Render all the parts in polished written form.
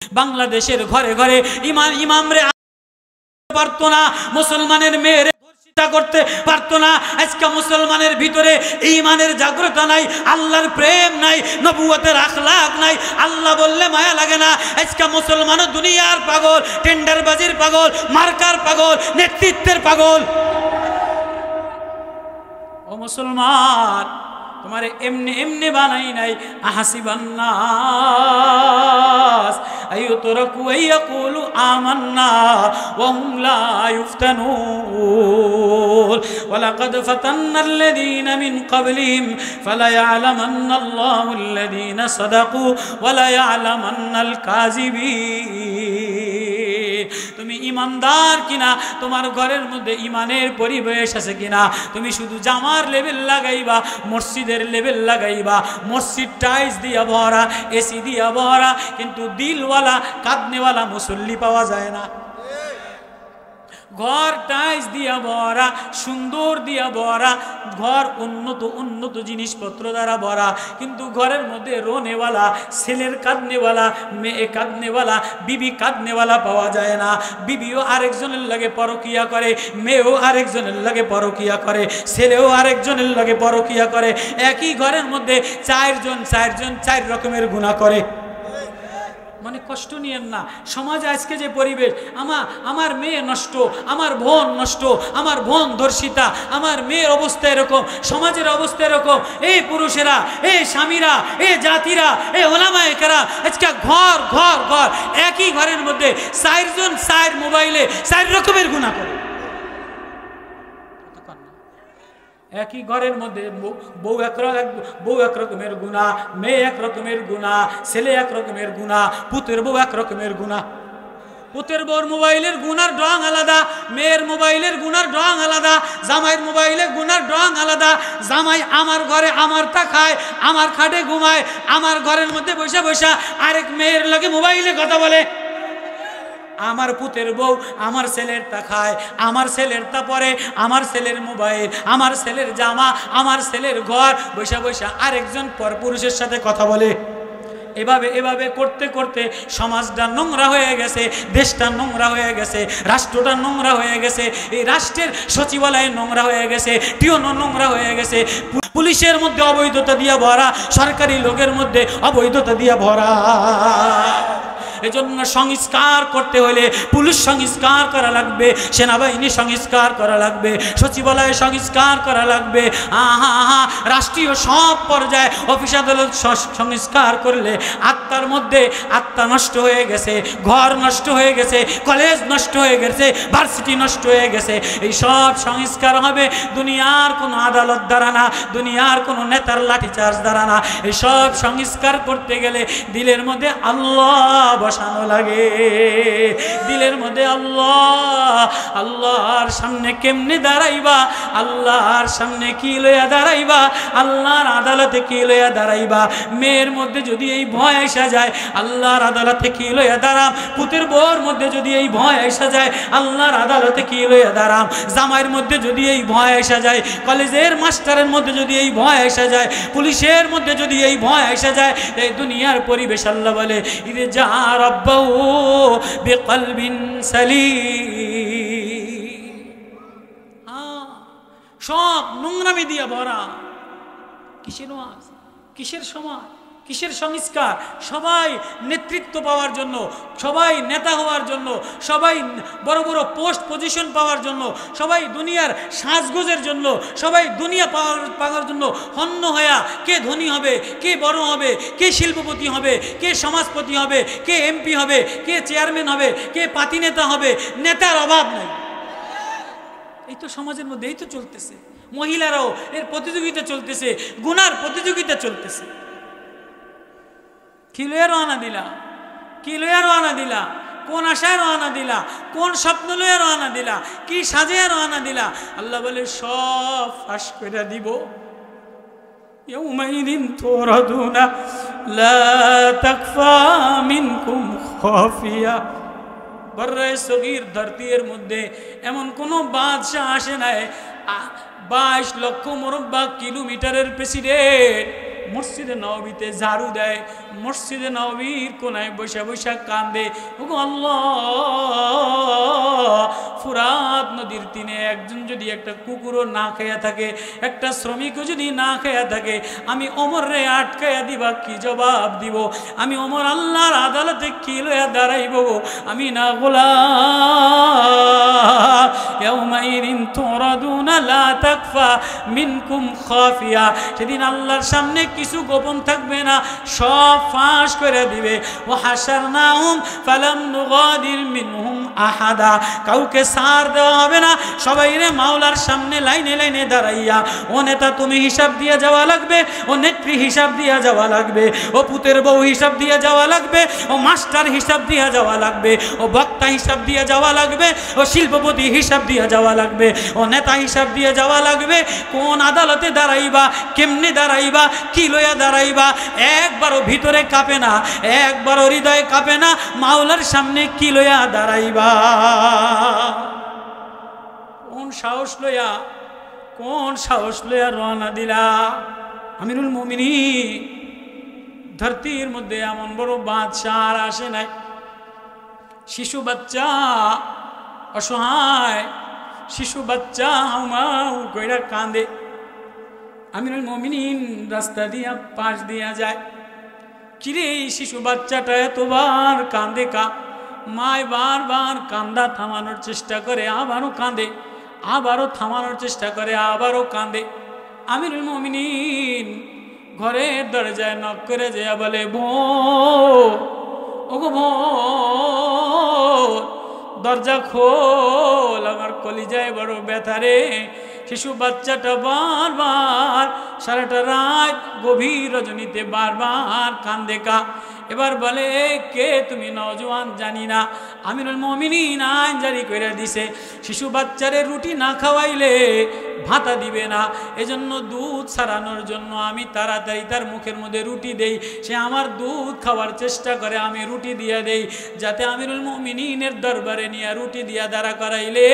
বাংলাদেশের ঘরে ঘরে ইমামরে পারতো না, মুসলমানের মেয়েরে ধর্ষিতা করতে পারতো না। আজকে মুসলমানের ভিতরে ঈমানের জাগ্রত নাই, আল্লাহর প্রেম নাই, নবুয়তের আখলাক নাই, আল্লাহ বললে মায়া লাগে না। আজকে মুসলমানও দুনিয়ার পাগল, টেন্ডারবাজির পাগল, মার্কার পাগল, নেতৃত্বের পাগল। ও মুসলমান, তোমারে এমনি এমনি বানাই নাই। আহাসিবান্নাস আইয়ুতরাকু আইয়াকুলু আমান্না ওয়া হুম লা ইফতানুন ওয়ালাকাদ ফাতান্নাল্লাযীনা মিন ক্বাবলিহিম ফালায়ালামান্নাল্লাহুল্লাযীনা সাদাকু ওয়া লায়ালামান্নাল কাযিবিন। তুমি ইমানদার কিনা, তোমার ঘরের মধ্যে ইমানের পরিবেশ আছে কিনা। তুমি শুধু জামার লেভেল লাগাইবা, মসজিদের লেভেল লাগাইবা, মসজিদ টাইলস দিয়া ভরা, এসি দিয়া ভরা, কিন্তু দিলওয়ালা কাঁদনেওয়ালা মুসল্লি পাওয়া যায় না। ঘর টাইলস দিয়া ভরা, সুন্দর দিয়া ভরা, ঘর উন্নত উন্নত জিনিসপত্র দ্বারা ভরা, কিন্তু ঘরের মধ্যে রোনেওয়ালা, ছেলের কাঁদনেওয়ালা, মেয়ে কাঁদনেওয়ালা, বিবি কাঁদনেওয়ালা পাওয়া যায় না। বিবিও আরেকজনের লাগে পরকিয়া করে, মেয়েও আরেকজনের লাগে পরকিয়া করে, ছেলেও আরেকজনের লাগে পরকিয়া করে। একই ঘরের মধ্যে চারজন চার রকমের গুনাহ করে। মানে কষ্ট নিয়েন না। সমাজে আজকে যে পরিবেশ, আমার মেয়ে নষ্ট, আমার বোন নষ্ট, আমার বোন ধর্ষিতা, আমার মেয়ের অবস্থা এরকম, সমাজের অবস্থা এরকম। এই পুরুষেরা, এই স্বামীরা, এই জাতিরা, এই ওলামায়ে কেরাম আজকে ঘর ঘর ঘর, একই ঘরের মধ্যে চারজন চার মোবাইলে চার রকমের গুনাহ করে। একই ঘরের মধ্যে বউ এক রকমের গুনাহ, মেয়ে এক রকমের গুনাহ, ছেলে এক রকমের গুনাহ, পুতের বউ এক রকমের গুনাহ। পুতের বউর মোবাইলের গুনার রং আলাদা, মেয়ের মোবাইলের গুনার রং আলাদা, জামাইয়ের মোবাইলের গুনার রং আলাদা। জামাই আমার ঘরে আমারটা খায়, আমার খাটে ঘুমায়, আমার ঘরের মধ্যে বসে বসে আরেক মেয়ের লগে মোবাইলে কথা বলে। আমার পুতের বউ আমার ছেলেরটা খায়, আমার ছেলেরটা পরে, আমার ছেলের মোবাইল, আমার ছেলের জামা, আমার ছেলের ঘর, বৈশা বৈশা আরেকজন পরপুরুষের সাথে কথা বলে। এভাবে এভাবে করতে করতে সমাজটা নোংরা হয়ে গেছে, দেশটা নোংরা হয়ে গেছে, রাষ্ট্রটা নোংরা হয়ে গেছে, এই রাষ্ট্রের সচিবালয় নোংরা হয়ে গেছে, টিওনো নোংরা হয়ে গেছে, পুলিশের মধ্যে অবৈধতা দিয়া ভরা, সরকারি লোকের মধ্যে অবৈধতা দিয়া ভরা। এজন্য সংস্কার করতে হলে পুলিশ সংস্কার করা লাগবে, সেনাবাহিনী সংস্কার করা লাগবে, সচিবালয় সংস্কার করা লাগবে। রাষ্ট্রীয় সব পর্যায়ে অফিস আদালত সংস্কার করলে আত্মার মধ্যে আত্মা নষ্ট হয়ে গেছে, ঘর নষ্ট হয়ে গেছে, কলেজ নষ্ট হয়ে গেছে, ভার্সিটি নষ্ট হয়ে গেছে। এই সব সংস্কার হবে দুনিয়ার কোনো আদালত দ্বারা না, দুনিয়ার কোনো নেতার লাঠিচার্জ দ্বারা না। এই সব সংস্কার করতে গেলে দিলের মধ্যে আল্লাহ বসানো লাগে, দিলের মধ্যে আল্লাহ। আল্লাহর সামনে কেমনে দাঁড়াইবা, আল্লাহর সামনে কি লইয়া দাঁড়াইবা, আল্লাহর আদালতে কি লইয়া দাঁড়াইবা। মেয়ের মধ্যে যদি এই ভয় আসা যায়, আল্লাহর আদালতে কি লইয়া দাঁড়াম। পুতের বউর মধ্যে যদি এই ভয় আসা যায়, আল্লাহর আদালতে কি লইয়া দাঁড়াম। জামাইয়ের মধ্যে যদি এই ভয় আসা যায়, কলেজের মাস্টারের মধ্যে যদি এই ভয় আসা যায়, পুলিশের মধ্যে যদি এই ভয় আসা যায়, এই দুনিয়ার পরিবেশ আল্লাহ বলে ইদে যা রব্বাহু বিকলবিন সালিম। সব নোংরামি দিয়ে ভরা। কিসের ওয়াজ, কিসের সমাজ, কিসের সংস্কার? সবাই নেতৃত্ব পাওয়ার জন্য, সবাই নেতা হওয়ার জন্য, সবাই বড় বড় পোস্ট পজিশন পাওয়ার জন্য, সবাই দুনিয়ার সাজগোজের জন্য, সবাই দুনিয়া পাওয়ার জন্য হন্য হইয়া কে ধনী হবে, কে বড় হবে, কে শিল্পপতি হবে, কে সমাজপতি হবে, কে এমপি হবে, কে চেয়ারম্যান হবে, কে পাতি নেতা হবে। নেতার অভাব নাই। এই তো সমাজের মধ্যে এই তো চলতেছে। মহিলারাও এর প্রতিযোগিতা চলতেছে, গুনার প্রতিযোগিতা চলতেছে। কি লইয়া রওনা দিলা, কি লইয়া রওনা দিলা, কোন আশায় রওনা দিলা, কোন স্বপ্ন লইয়া রওনা দিলা, কি সাজে রওনা দিলা? আল্লাহ বলে সব ফাঁস করে দিব। ইয়াউমাইদিন তুরাদুনা লা তাকফা মিনকুম খাফিয়া। বর্রে সগীর ধরতির মধ্যে এমন কোন বাদশা আসে নাই, 22 লক্ষ মুরব্বা কিলোমিটারের প্রেসিডেন্ট, মসজিদে নববীতে ঝাড়ু দেয়, মসজিদে নববীর কোনায় বসে বসে কান্দে, ওগো আল্লাহ, ফুরাত নদীর তীরে একজন যদি একটা কুকুরও না খেয়া থাকে, একটা শ্রমিকও যদি না খেয়া থাকে, আমি ওমর রে আটকায়া দিবা কি জবাব দিব? আমি ওমর আল্লাহর আদালতে কি লইয়া দাঁড়াইব? আমি না গোলাম ইয়াউমাইদিন তুরাদুনা লা তাকফা মিনকুম খাফিয়া, সেদিন আল্লাহর সামনে কিছু গোপন থাকবে না, সব ফাঁস করে দিবে। ওয়া হাশারনাহুম ফালাম নুগাদির মিনহুম আহাদা, কাউকে ছাড় দেওয়া হবে না, সবাই রে মাওলার সামনে লাইনে লাইনে দাঁড়াইয়া, ও নেতা তুমি হিসাব দিয়ে যাওয়া লাগবে, ও নেত্রী হিসাব দিয়ে যাওয়া লাগবে, ও পুতের বউ হিসাব দিয়ে যাওয়া লাগবে, ও মাস্টার হিসাব দিয়ে যাওয়া লাগবে, ও বক্তা হিসাব দিয়ে যাওয়া লাগবে, ও শিল্পপতি হিসাব দিয়ে যাওয়া লাগবে, ও নেতা হিসাব দিয়ে যাওয়া লাগবে। কোন আদালতে দাঁড়াইবা, কেমনে দাঁড়াইবা, কি লইয়া দাঁড়াইবা, একবারও ভিতরে কাঁপে না, একবারও হৃদয়ে কাঁপে না, মাওলার সামনে কি লইয়া দাঁড়াইবা? কোন সাহস লইয়া, কোন সাহস লইয়া রওনা দিলা? আমিরুল মুমিনিন, ধরতির মধ্যে এমন বড় বাদশাহ আর আসে নাই। শিশু বাচ্চা, অসহায় শিশু বাচ্চা হাউমাউ কইরা কাঁদে। আমিরুল মুমিনিন রাস্তা দিয়া পাশ দিয়া যায়, কিরে শিশু বাচ্চাটা এতবার কাঁদে কা? মায় বারবার কান্দা থামানোর চেষ্টা করে, আবারও কাঁদে, আবারও থামানোর চেষ্টা করে, আবারও কাঁদে। আমিরুল মুমিনিন ঘরের দরজায় নক করে যায়, বলে বউ, ওগো বউ, দরজা খোল, আমার কলিজায় বড় ব্যথা রে। শিশু বাচ্চাটা বারবার সারাটা রাত গভীর রজনীতে বারবার কান্দে কা। এবার বলে, কে তুমি? নওজোয়ান জানি না। আমিরুল মুমিনিন আইন জারি করে দিছে, শিশু বাচ্চারে রুটি না খাওয়াইলে ভাতা দিবে না, এজন্য দুধ ছাড়ানোর জন্য আমি তাড়াতাড়ি তার মুখের মধ্যে রুটি দেই। সে আমার দুধ খাওয়ার চেষ্টা করে, আমি রুটি দিয়া দেই, যাতে আমিরুল মুমিনিনের দরবারে নিয়ে রুটি দিয়া দাঁড়া করাইলে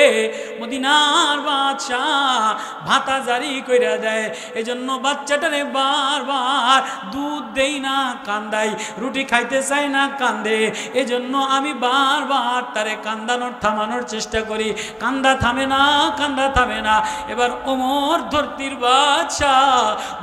মদিনার বাদশাহ ভাতা জারি করে দেয়। এজন্য বাচ্চাটারে বারবার দুধ দেই না, কান্দাই, রুটি খাইতে চাই না, কান্দে। এজন্য আমি বারবার তারে কান্দানোর থামানোর চেষ্টা করি, কান্দা থামে না, কান্দা থামে না। এবার ওমর ধরতির বাদশাহ,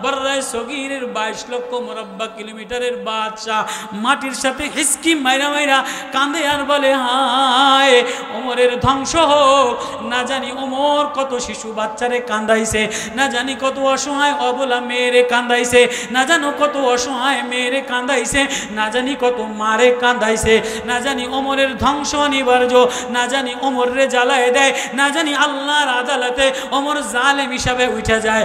বর্রায় সগীরের 22 লক্ষ মুরব্বা কিলোমিটারের বাদশাহ, মাটির সাথে হিসকি মাইরা মাইরা কান্দে আর বলে, হায় ওমরের ধ্বংস হোক। না জানি ওমর কত শিশু বাচ্চারে কান্দাইছে, না জানি কত অসহায় অবলা মেয়েরে কান্দাইছে, না জানো কত অসহায় মেয়েরে কান্দাইছে, না জানি কত মারে কান্দাইছে, না জানি ওমরের ধ্বংস অনিবার্য, না জানি ওমর রে জ্বালায় দেয়, না জানি আল্লাহর আদালতে ওমর জালেম হিসাবে উঠে যায়।